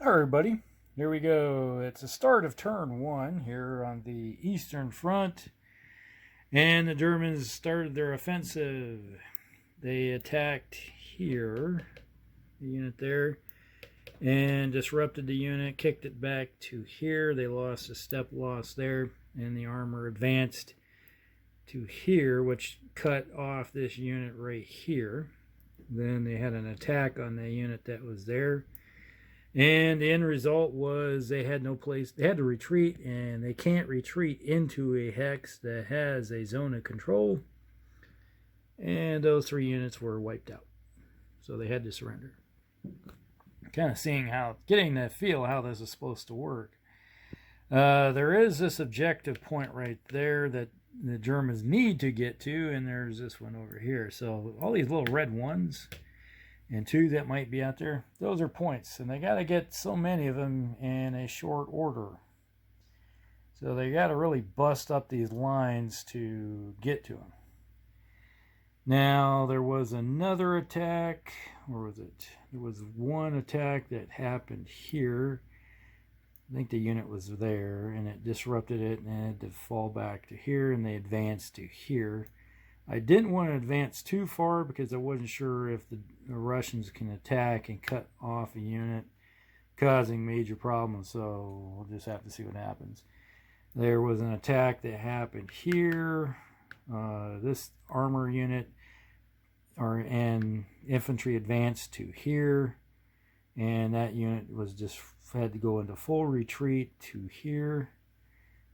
All right, everybody, here we go. It's the start of turn one here on the Eastern Front, and the Germans started their offensive. They attacked here, the unit there, and disrupted the unit, kicked it back to here. They lost a step loss there, and the armor advanced to here, which cut off this unit right here. Then they had an attack on the unit that was there. And the end result was they had no place, they had to retreat, and they can't retreat into a hex that has a zone of control. And those three units were wiped out. So they had to surrender. Kind of seeing how, getting that feel how this is supposed to work. There is this objective point right there that the Germans need to get to, and there's this one over here. So all these little red ones and two that might be out there, those are points, and they got to get so many of them in a short order. So they got to really bust up these lines to get to them. Now there was another attack, or was it? There was one attack that happened here. I think the unit was there, and it disrupted it, and it had to fall back to here, and they advanced to here. I didn't want to advance too far because I wasn't sure if the Russians can attack and cut off a unit, causing major problems, so we'll just have to see what happens. There was an attack that happened here. This armor unit and infantry advanced to here, and that unit was just had to go into full retreat to here,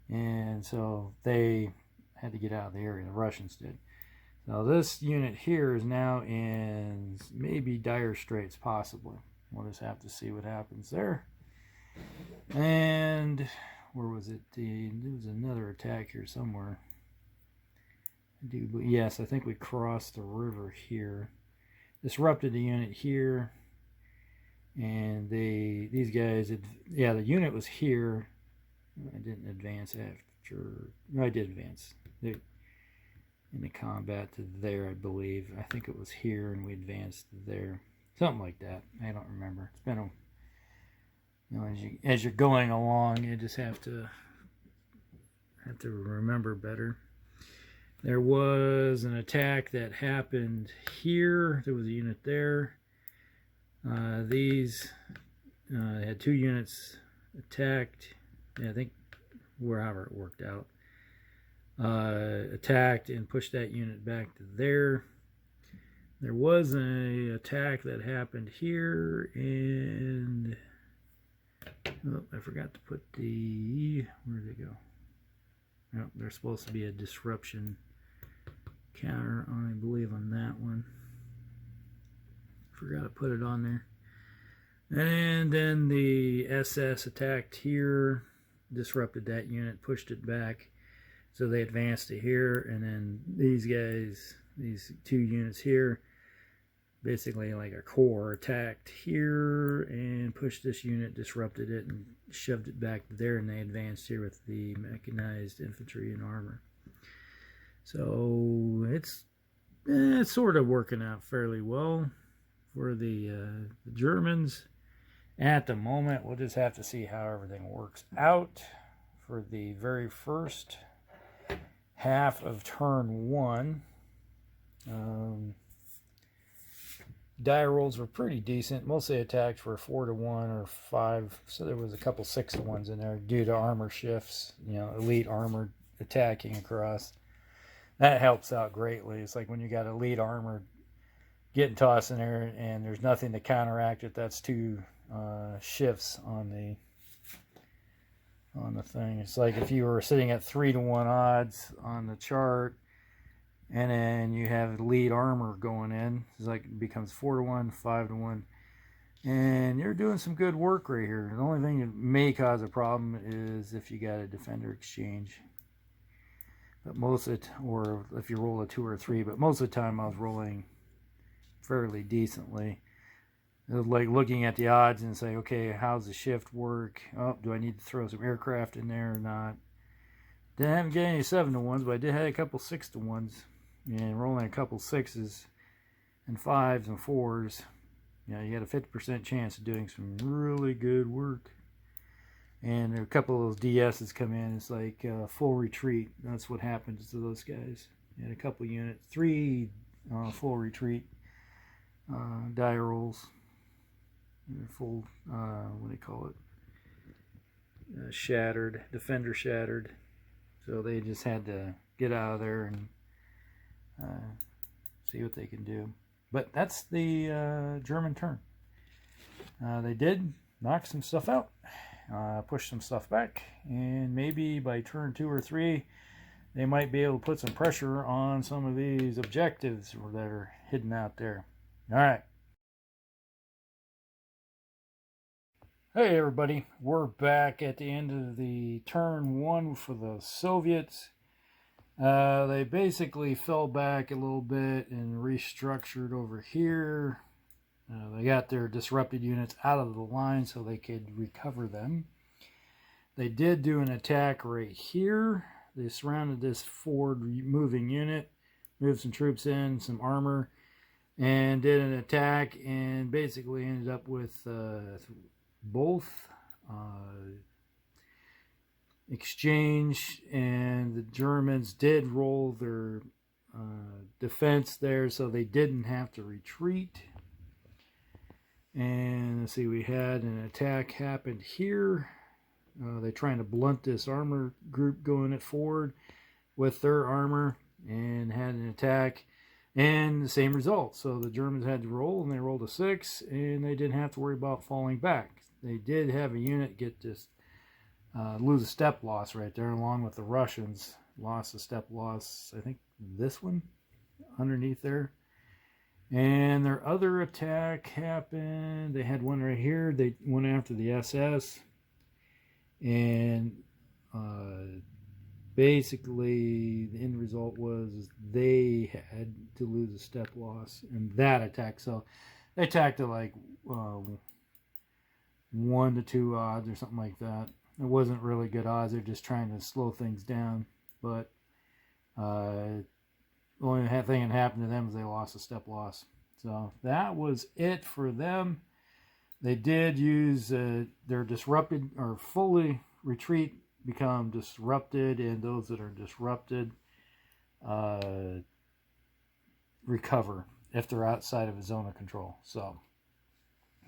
and so they had to get out of the area. The Russians did. Now this unit here is now in maybe dire straits, possibly. We'll just have to see what happens there. And where was it? There was another attack here somewhere. Yes, I think we crossed the river here. Disrupted the unit here. And these guys, yeah, the unit was here. I didn't advance after. No, I did advance. In the combat to there, I believe. I think it was here, and we advanced there. Something like that. I don't remember. It's been a, as you're going along, you just have to remember better. There was an attack that happened here. There was a unit there. These had two units attacked. Yeah, I think wherever it worked out. Attacked and pushed that unit back to there. There was an attack that happened here, and oh, I forgot to put the, where did it go? Oh, there's supposed to be a disruption counter on, I believe, on that one. Forgot to put it on there. And then the SS attacked here, disrupted that unit, pushed it back. So they advanced to here, and then these guys, these two units here, basically like a core, attacked here and pushed this unit, disrupted it, and shoved it back there, and they advanced here with the mechanized infantry and armor. So it's sort of working out fairly well for the Germans. At the moment, we'll just have to see how everything works out for the very first half of turn one. Die rolls were pretty decent. Mostly attacks were 4-1 or 5, so there was a couple 6-1s in there due to armor shifts. Elite armor attacking across. That helps out greatly. It's like when you got elite armor getting tossed in there and there's nothing to counteract it. That's two shifts on the thing. It's like if you were sitting at 3-1 odds on the chart, and then you have lead armor going in. It's like it becomes 4-1, 5-1, and you're doing some good work right here. The only thing that may cause a problem is if you got a defender exchange. But most of it, or if you roll a 2 or 3. But most of the time I was rolling fairly decently. It was like looking at the odds and say, okay, how's the shift work? Oh, do I need to throw some aircraft in there or not? Didn't get any 7-1s, but I did have a couple 6-1s. And rolling a couple 6s and 5s and 4s. you know, you had a 50% chance of doing some really good work. And a couple of those DSs come in. It's like full retreat. That's what happens to those guys. And a couple units, 3 full retreat die rolls. Full, what do you call it? Shattered, defender shattered. So they just had to get out of there and see what they can do. But that's the German turn. They did knock some stuff out. Push some stuff back, and maybe by turn 2 or 3 they might be able to put some pressure on some of these objectives that are hidden out there. Alright. Hey everybody, we're back at the end of the turn 1 for the Soviets. They basically fell back a little bit and restructured over here. They got their disrupted units out of the line so they could recover them. They did do an attack right here. They surrounded this forward moving unit, moved some troops in, some armor, and did an attack, and basically ended up with both exchange, and the Germans did roll their defense there, so they didn't have to retreat. And let's see, we had an attack happen here. They're trying to blunt this armor group going it forward with their armor, and had an attack, and the same result. So the Germans had to roll, and they rolled a 6, and they didn't have to worry about falling back. They did have a unit get this lose a step loss right there, along with the Russians lost a step loss. I think this one underneath there. And their other attack happened. They had one right here. They went after the SS. And basically, the end result was they had to lose a step loss in that attack. So they attacked at like 1 to 2 odds or something like that. It wasn't really good odds. They're just trying to slow things down. But the only thing that happened to them is they lost a step loss. So that was it for them. They did use their disrupted or fully retreat become disrupted, and those that are disrupted recover if they're outside of a zone of control. So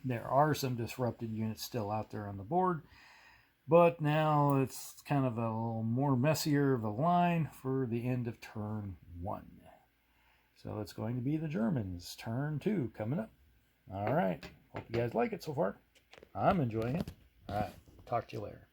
there are some disrupted units still out there on the board, but now it's kind of a little more messier of a line for the end of turn 1. So it's going to be the Germans' turn 2 coming up. All right. Hope you guys like it so far. I'm enjoying it. All right. Talk to you later.